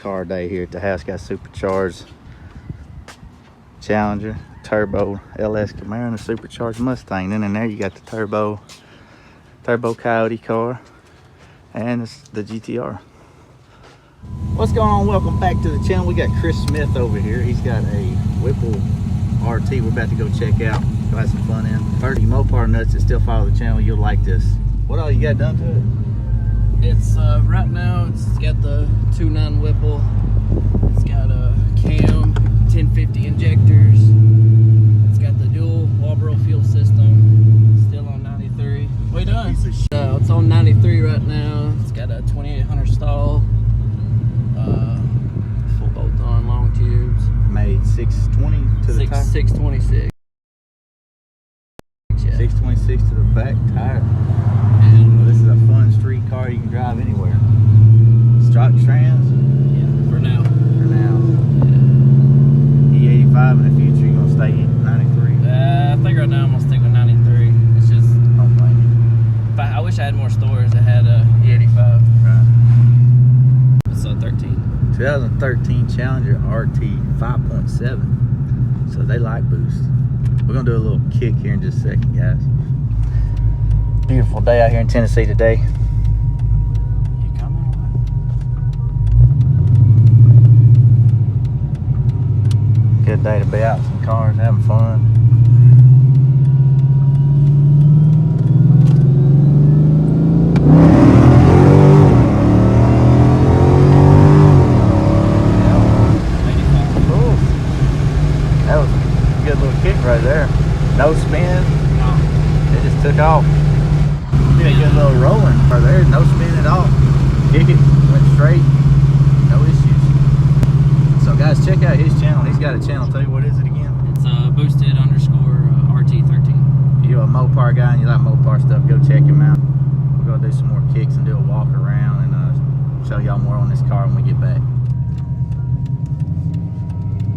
Car day here at the house. Got supercharged Challenger, turbo LS Camaro, and a supercharged Mustang. Then in there you got the turbo Coyote car and the GTR. What's going on? Welcome back to the channel. We got Chris Smith over here. He's got a Whipple RT we're about to go check out, go have some fun in. 30 Mopar nuts that still follow the channel, you'll like this. What all you got done to it? It's right now it's got the 2.9 Whipple. It's got a cam, 1050 injectors. It's got the dual Walbro fuel system. Still on 93. What are you doing? It's on 93 right now. It's got a 2800 stall. Full bolt on, long tubes. Made 620 to the tire. 626. Yeah. 626 to the back tire. Well, this is a fun street car you can drive anywhere. Stock trans? Yeah, for now. For now. Yeah. E85 in the future, you're going to stay in 93? I think right now I'm going to stick with 93. It's just, Don't blame you. I wish I had more stores that had a E85. Right. It's a 13. 2013 Challenger RT 5.7. So they like boost. We're going to do a little kick here in just a second, guys. Beautiful day out here in Tennessee today. You coming or what? Good day to be out with some cars, having fun. Cool. That was a good little kick right there. No spin. No. It just took off. Did a good little rolling right there. No spin at all. Kick it, went straight. No issues. So guys, check out his channel. He's got a channel too. What is it again? It's boosted underscore RT13. If you're a Mopar guy and you like Mopar stuff, go check him out. We're gonna do some more kicks and do a walk around and show y'all more on this car when we get back.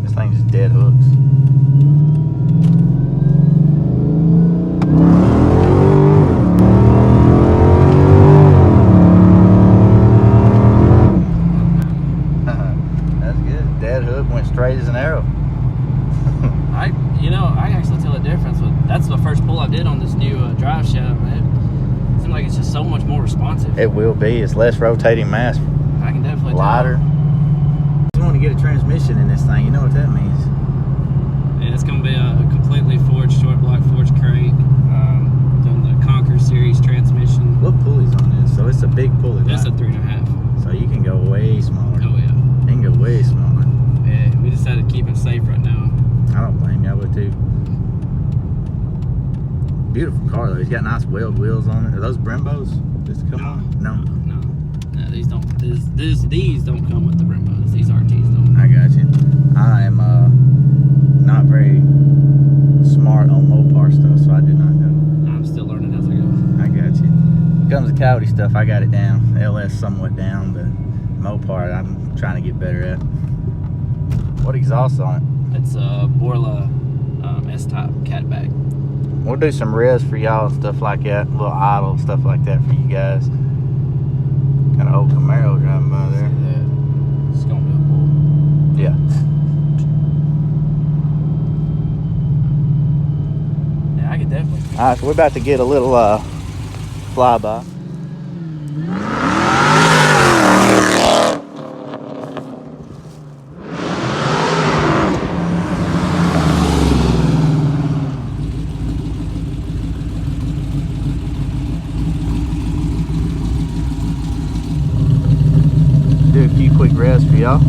This thing's just dead hooks. Straight as an arrow. I actually tell a difference. That's the first pull I did on this new drive shaft. It seems like it's just so much more responsive. It will be. It's less rotating mass. I can definitely lighter. You want to get a transmission in this thing, you know what that means. Yeah, it's going to be a completely forged short block forged crank. On the Conquer series transmission. What pulley's on this? So it's a big pulley. It's a 3.5. So you can go way smaller. Oh yeah. You can go way smaller. Yeah, we decided to keep it safe right now. I don't blame you, I would too. Beautiful car though. He's got nice weld wheels on it. Are those Brembos? Just come on? No. No, these don't. These don't come with the Brembos. These RTs don't. I got you. I am not very smart on Mopar stuff, so I do not know. I'm still learning as I go. I got you. When it comes to Coyote stuff, I got it down. LS somewhat down, but Mopar I'm trying to get better at. What exhaust on it? It's a Borla S-Type catback. We'll do some res for y'all and stuff like that. A little idle stuff like that for you guys. Got an old Camaro driving by there. It's gonna be a pull. Yeah. Yeah, I could definitely. Alright, so we're about to get a little flyby. do a few quick revs for y'all.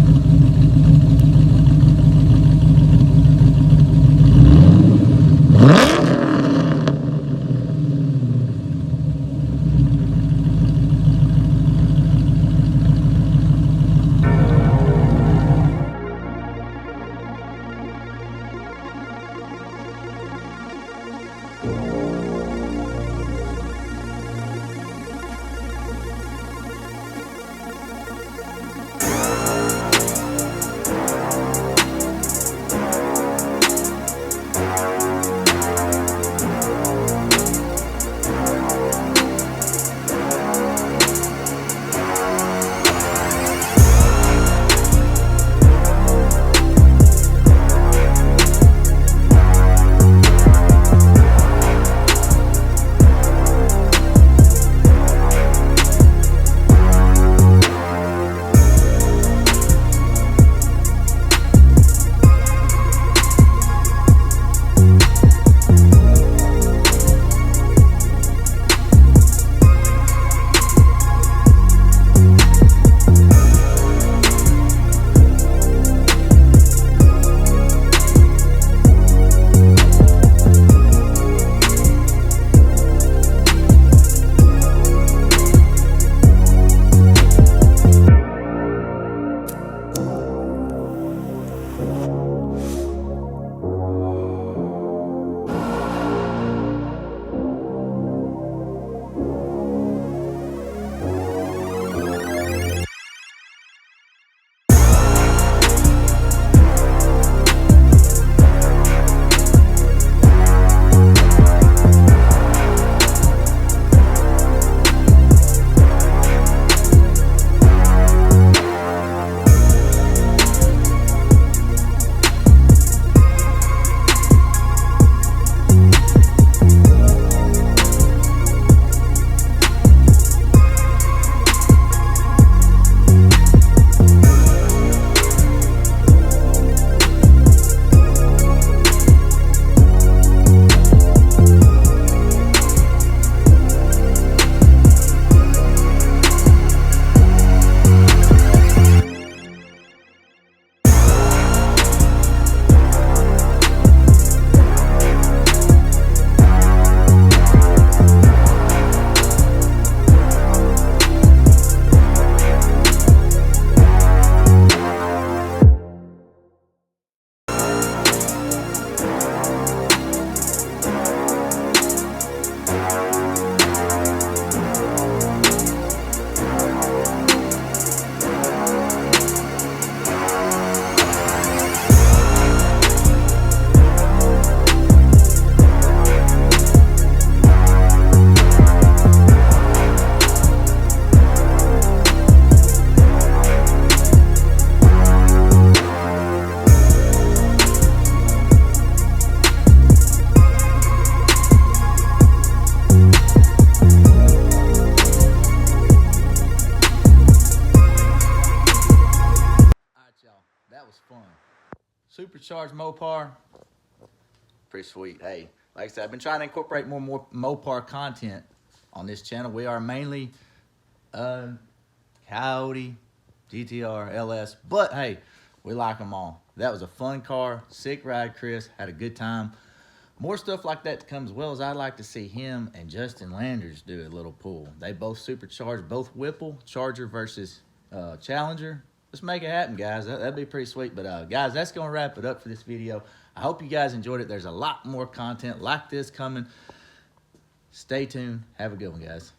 That was fun. Supercharged Mopar. Pretty sweet. Hey, like I said, I've been trying to incorporate more Mopar content on this channel. We are mainly Coyote, GTR, LS, but hey, we like them all. That was a fun car. Sick ride, Chris. Had a good time. More stuff like that to come, as well as I'd like to see him and Justin Landers do a little pull. They both supercharged, both Whipple, Charger versus Challenger. Let's make it happen, guys. That'd be pretty sweet. But guys, that's going to wrap it up for this video. I hope you guys enjoyed it. There's a lot more content like this coming. Stay tuned. Have a good one, guys.